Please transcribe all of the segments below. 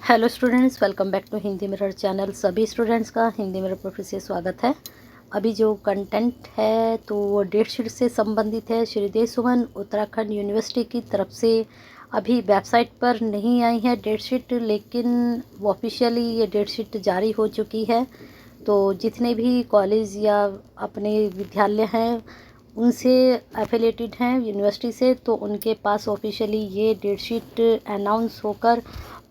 Hello students, welcome back to Hindi mirror channel. सभी students का Hindi mirror पर फिर से स्वागत है। अभी जो कंटेंट है तो वो डेट शीट से संबंधित है। श्रीदेव सुमन उत्तराखंड यूनिवर्सिटी की तरफ से अभी वेबसाइट पर नहीं आई है डेट शीट, लेकिन वो ऑफिशियली ये डेट शीट जारी हो चुकी है। तो जितने भी कॉलेज या अपने विद्यालय हैं उनसे एफिलेटेड हैं यूनिवर्सिटी से, तो उनके पास ऑफिशियली ये डेट शीट अनाउंस होकर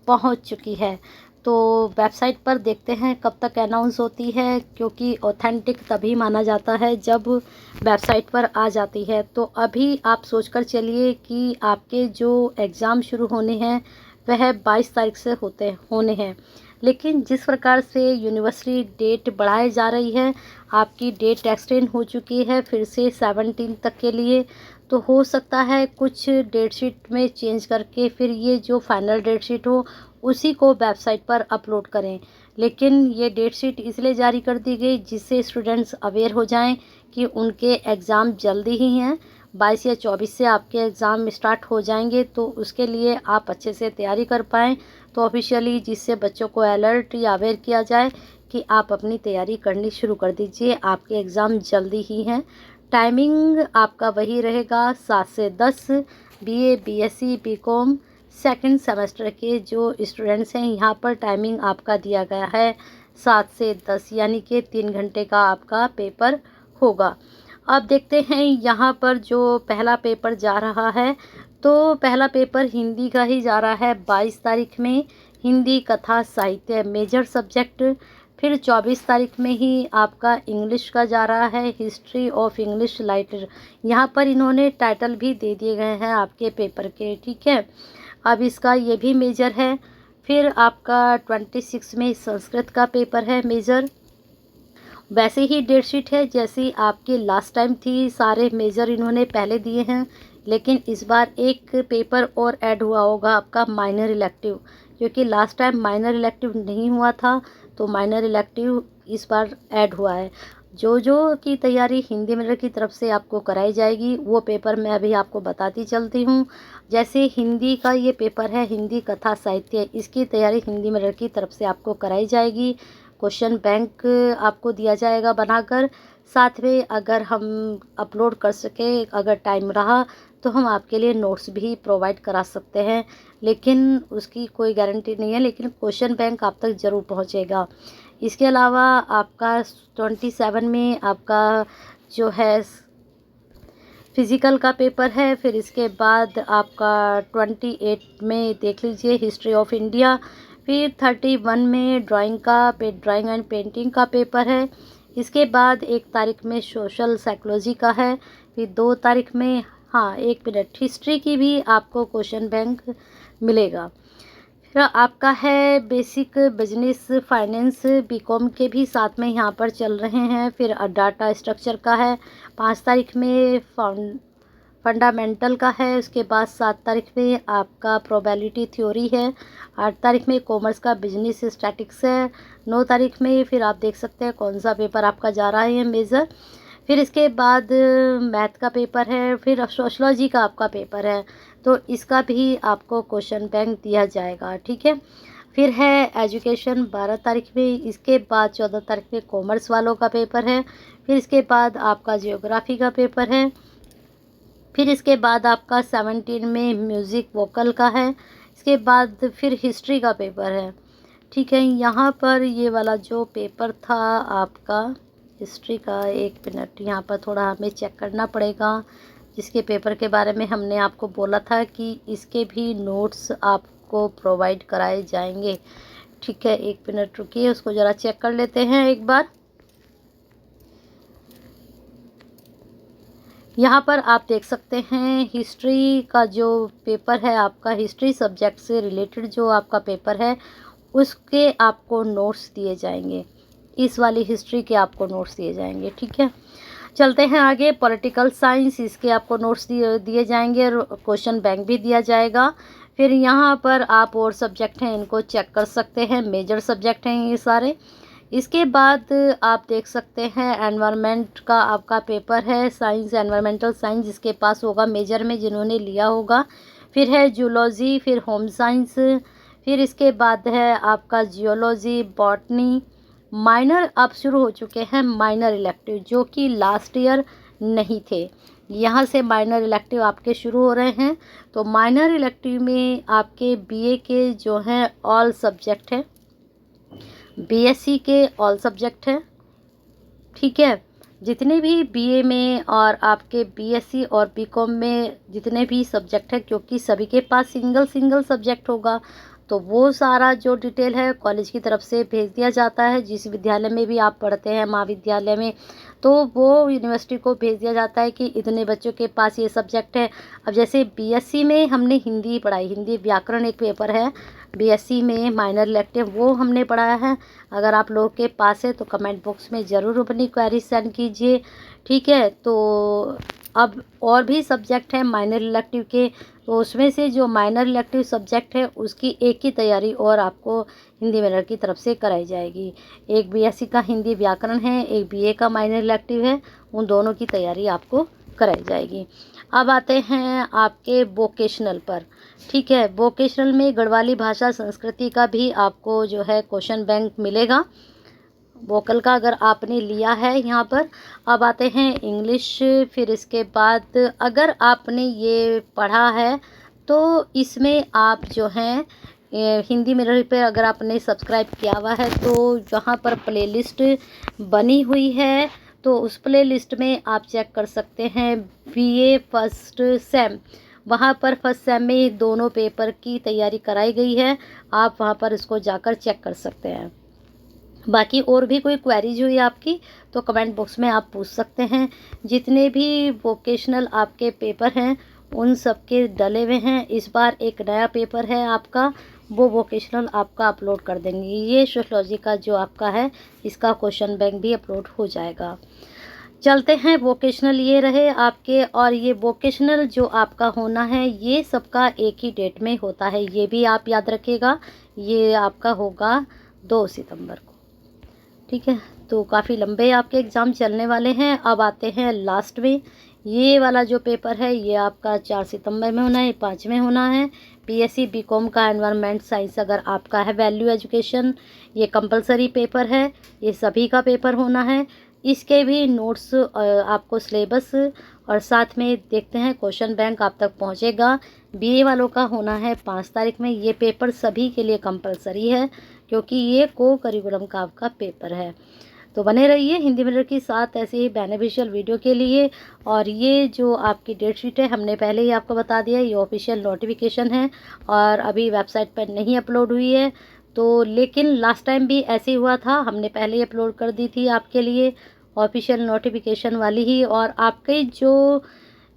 पहुंच चुकी है। तो वेबसाइट पर देखते हैं कब तक अनाउंस होती है, क्योंकि ऑथेंटिक तभी माना जाता है जब वेबसाइट पर आ जाती है। तो अभी आप सोचकर चलिए कि आपके जो एग्ज़ाम शुरू होने हैं वह 22 तारीख से होने हैं, लेकिन जिस प्रकार से यूनिवर्सिटी डेट बढ़ाई जा रही है, आपकी डेट एक्सटेंड हो चुकी है फिर से 17 तक के लिए। तो हो सकता है कुछ डेट शीट में चेंज करके फिर ये जो फाइनल डेट शीट हो उसी को वेबसाइट पर अपलोड करें। लेकिन ये डेट शीट इसलिए जारी कर दी गई जिससे स्टूडेंट्स अवेयर हो जाएं कि उनके एग्ज़ाम जल्दी ही हैं। 22 या 24 से आपके एग्ज़ाम स्टार्ट हो जाएंगे, तो उसके लिए आप अच्छे से तैयारी कर पाएँ। तो ऑफिशियली जिससे बच्चों को अलर्ट या अवेयर किया जाए कि आप अपनी तैयारी करनी शुरू कर दीजिए, आपके एग्ज़ाम जल्दी ही हैं। टाइमिंग आपका वही रहेगा 7 से 10। BA, BSc, BCom second semester के जो स्टूडेंट्स हैं यहाँ पर टाइमिंग आपका दिया गया है 7 से 10, यानी कि 3 घंटे का आपका पेपर होगा। अब देखते हैं यहाँ पर जो पहला पेपर जा रहा है, तो पहला पेपर हिंदी का ही जा रहा है 22 तारीख में। हिंदी, कथा, साहित्य मेजर सब्जेक्ट। फिर 24 तारीख में ही आपका इंग्लिश का जा रहा है, हिस्ट्री ऑफ इंग्लिश लाइटर। यहाँ पर इन्होंने टाइटल भी दे दिए गए हैं आपके पेपर के, ठीक है। अब इसका ये भी मेजर है। फिर आपका 26 में संस्कृत का पेपर है मेजर। वैसे ही डेट शीट है जैसी आपकी लास्ट टाइम थी, सारे मेजर इन्होंने पहले दिए हैं, लेकिन इस बार एक पेपर और ऐड हुआ होगा आपका माइनर इलेक्टिव, क्योंकि लास्ट टाइम माइनर इलेक्टिव नहीं हुआ था, तो माइनर इलेक्टिव इस बार ऐड हुआ है। जो जो की तैयारी हिंदी मिरर की तरफ से आपको कराई जाएगी वो पेपर मैं अभी आपको बताती चलती हूँ। जैसे हिंदी का ये पेपर है, हिंदी, कथा, साहित्य, इसकी तैयारी हिंदी मिरर की तरफ से आपको कराई जाएगी। क्वेश्चन बैंक आपको दिया जाएगा बनाकर। साथ में अगर हम अपलोड कर सके, अगर टाइम रहा तो हम आपके लिए नोट्स भी प्रोवाइड करा सकते हैं, लेकिन उसकी कोई गारंटी नहीं है, लेकिन क्वेश्चन बैंक आप तक ज़रूर पहुंचेगा। इसके अलावा आपका 27 में आपका जो है फिज़िकल का पेपर है। फिर इसके बाद आपका 28 में देख लीजिए हिस्ट्री ऑफ इंडिया। फिर 31 में ड्राइंग एंड पेंटिंग का पेपर है। इसके बाद 1 तारीख में सोशल साइकोलॉजी का है। फिर 2 तारीख में, हाँ 1 मिनट, हिस्ट्री की भी आपको क्वेश्चन बैंक मिलेगा। फिर आपका है बेसिक बिजनेस फाइनेंस, बीकॉम के भी साथ में यहाँ पर चल रहे हैं। फिर डाटा स्ट्रक्चर का है 5 तारीख में, फंडामेंटल का है। उसके बाद 7 तारीख में आपका प्रोबेबिलिटी थ्योरी है। 8 तारीख में कॉमर्स का बिजनेस स्टैटिक्स है। 9 तारीख में फिर आप देख सकते हैं कौन सा पेपर आपका जा रहा है मेजर। फिर इसके बाद मैथ का पेपर है। फिर सोशलॉजी का आपका पेपर है, तो इसका भी आपको क्वेश्चन बैंक दिया जाएगा, ठीक है। फिर है एजुकेशन 12 तारीख में। इसके बाद 14 तारीख में कॉमर्स वालों का पेपर है। फिर इसके बाद आपका जियोग्राफी का पेपर है। फिर इसके बाद आपका 17 में म्यूज़िक वोकल का है। इसके बाद फिर हिस्ट्री का पेपर है, ठीक है। यहाँ पर ये वाला जो पेपर था आपका हिस्ट्री का, 1 मिनट, यहाँ पर थोड़ा हमें चेक करना पड़ेगा। जिसके पेपर के बारे में हमने आपको बोला था कि इसके भी नोट्स आपको प्रोवाइड कराए जाएंगे, ठीक है। 1 मिनट रुकिए, उसको ज़रा चेक कर लेते हैं एक बार। यहाँ पर आप देख सकते हैं हिस्ट्री का जो पेपर है आपका, हिस्ट्री सब्जेक्ट से रिलेटेड जो आपका पेपर है उसके आपको नोट्स दिए जाएंगे। इस वाली हिस्ट्री के आपको नोट्स दिए जाएंगे, ठीक है। चलते हैं आगे। पॉलिटिकल साइंस, इसके आपको नोट्स दिए जाएंगे और क्वेश्चन बैंक भी दिया जाएगा। फिर यहाँ पर आप और सब्जेक्ट हैं इनको चेक कर सकते हैं, मेजर सब्जेक्ट हैं ये सारे। इसके बाद आप देख सकते हैं एनवायरनमेंट का आपका पेपर है, साइंस, एनवायरमेंटल साइंस, जिसके पास होगा मेजर में जिन्होंने लिया होगा। फिर है जूलॉजी, फिर होम साइंस, फिर इसके बाद है आपका जियोलॉजी, बॉटनी। माइनर अब शुरू हो चुके हैं माइनर इलेक्टिव, जो कि लास्ट ईयर नहीं थे। यहाँ से माइनर इलेक्टिव आपके शुरू हो रहे हैं। तो माइनर इलेक्टिव में आपके बीए के जो हैं ऑल सब्जेक्ट हैं, बीएससी के ऑल सब्जेक्ट हैं, ठीक है। जितने भी बीए में और आपके बीएससी और बीकॉम में जितने भी सब्जेक्ट हैं, क्योंकि सभी के पास सिंगल सिंगल सब्जेक्ट होगा, तो वो सारा जो डिटेल है कॉलेज की तरफ से भेज दिया जाता है। जिस विद्यालय में भी आप पढ़ते हैं, महाविद्यालय में, तो वो यूनिवर्सिटी को भेज दिया जाता है कि इतने बच्चों के पास ये सब्जेक्ट है। अब जैसे बीएससी में हमने हिंदी पढ़ाई, हिंदी व्याकरण एक पेपर है बीएससी में माइनर इलेक्टिव, वो हमने पढ़ाया है। अगर आप लोगों के पास है तो कमेंट बॉक्स में ज़रूर अपनी क्वेरी सेंड कीजिए, ठीक है। तो अब और भी सब्जेक्ट हैं माइनर इलेक्टिव के, तो उसमें से जो माइनर इलेक्टिव सब्जेक्ट है उसकी एक की तैयारी और आपको हिंदी मेजर की तरफ से कराई जाएगी। एक बीएससी का हिंदी व्याकरण है, एक बीए का माइनर इलेक्टिव है, उन दोनों की तैयारी आपको कराई जाएगी। अब आते हैं आपके वोकेशनल पर, ठीक है। वोकेशनल में गढ़वाली भाषा संस्कृति का भी आपको जो है क्वेश्चन बैंक मिलेगा, वोकल का, अगर आपने लिया है यहाँ पर। अब आते हैं इंग्लिश। फिर इसके बाद अगर आपने ये पढ़ा है तो इसमें आप जो हैं हिंदी मिरर पे अगर आपने सब्सक्राइब किया हुआ है तो जहाँ पर प्लेलिस्ट बनी हुई है तो उस प्लेलिस्ट में आप चेक कर सकते हैं बीए फर्स्ट सेम, वहाँ पर फर्स्ट सेम में दोनों पेपर की तैयारी कराई गई है। आप वहाँ पर इसको जाकर चेक कर सकते हैं। बाकी और भी कोई क्वेरीज हुई आपकी तो कमेंट बॉक्स में आप पूछ सकते हैं। जितने भी वोकेशनल आपके पेपर हैं उन सब के डले हुए हैं। इस बार एक नया पेपर है आपका, वो वोकेशनल आपका अपलोड कर देंगे। ये सोशलॉजी का जो आपका है इसका क्वेश्चन बैंक भी अपलोड हो जाएगा। चलते हैं, वोकेशनल ये रहे आपके। और ये वोकेशनल जो आपका होना है ये सबका एक ही डेट में होता है, ये भी आप याद रखिएगा। ये आपका होगा 2 सितंबर को, ठीक है। तो काफ़ी लंबे आपके एग्ज़ाम चलने वाले हैं। अब आते हैं लास्ट में, ये वाला जो पेपर है ये आपका 4 सितंबर में होना है, 5 में होना है। बीएससी बीकॉम का एनवायरनमेंट साइंस अगर आपका है, वैल्यू एजुकेशन, ये कंपलसरी पेपर है, ये सभी का पेपर होना है। इसके भी नोट्स आपको सिलेबस और साथ में देखते हैं क्वेश्चन बैंक आप तक पहुंचेगा। बीए वालों का होना है 5 तारीख में। ये पेपर सभी के लिए कंपलसरी है क्योंकि ये को करिकुलम का आपका पेपर है। तो बने रहिए हिंदी मिरर के साथ ऐसे ही बेनिफिशियल वीडियो के लिए। और ये जो आपकी डेट शीट है हमने पहले ही आपको बता दिया, ये ऑफिशियल नोटिफिकेशन है और अभी वेबसाइट पर नहीं अपलोड हुई है। तो लेकिन लास्ट टाइम भी ऐसे ही हुआ था, हमने पहले ही अपलोड कर दी थी आपके लिए ऑफिशियल नोटिफिकेशन वाली ही। और आपके जो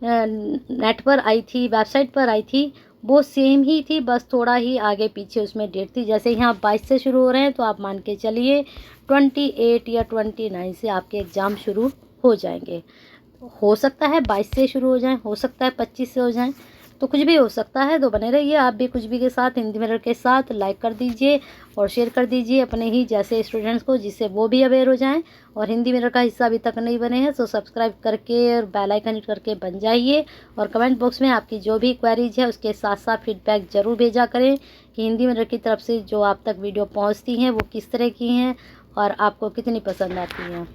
नेट पर आई थी, वेबसाइट पर आई थी, वो सेम ही थी, बस थोड़ा ही आगे पीछे उसमें डेट थी। जैसे यहाँ 22 से शुरू हो रहे हैं तो आप मान के चलिए 28 या 29 से आपके एग्ज़ाम शुरू हो जाएंगे। हो सकता है 22 से शुरू हो जाएं, हो सकता है 25 से हो जाएं, तो कुछ भी हो सकता है। तो बने रहिए आप भी कुछ भी के साथ, हिंदी मिरर के साथ। लाइक कर दीजिए और शेयर कर दीजिए अपने ही जैसे स्टूडेंट्स को, जिससे वो भी अवेयर हो जाएं। और हिंदी मिरर का हिस्सा अभी तक नहीं बने हैं तो सब्सक्राइब करके और बेल आइकन हिट करके बन जाइए। और कमेंट बॉक्स में आपकी जो भी क्वेरीज है उसके साथ साथ फीडबैक ज़रूर भेजा करें कि हिंदी मिरर की तरफ से जो आप तक वीडियो पहुँचती हैं वो किस तरह की हैं और आपको कितनी पसंद आती हैं।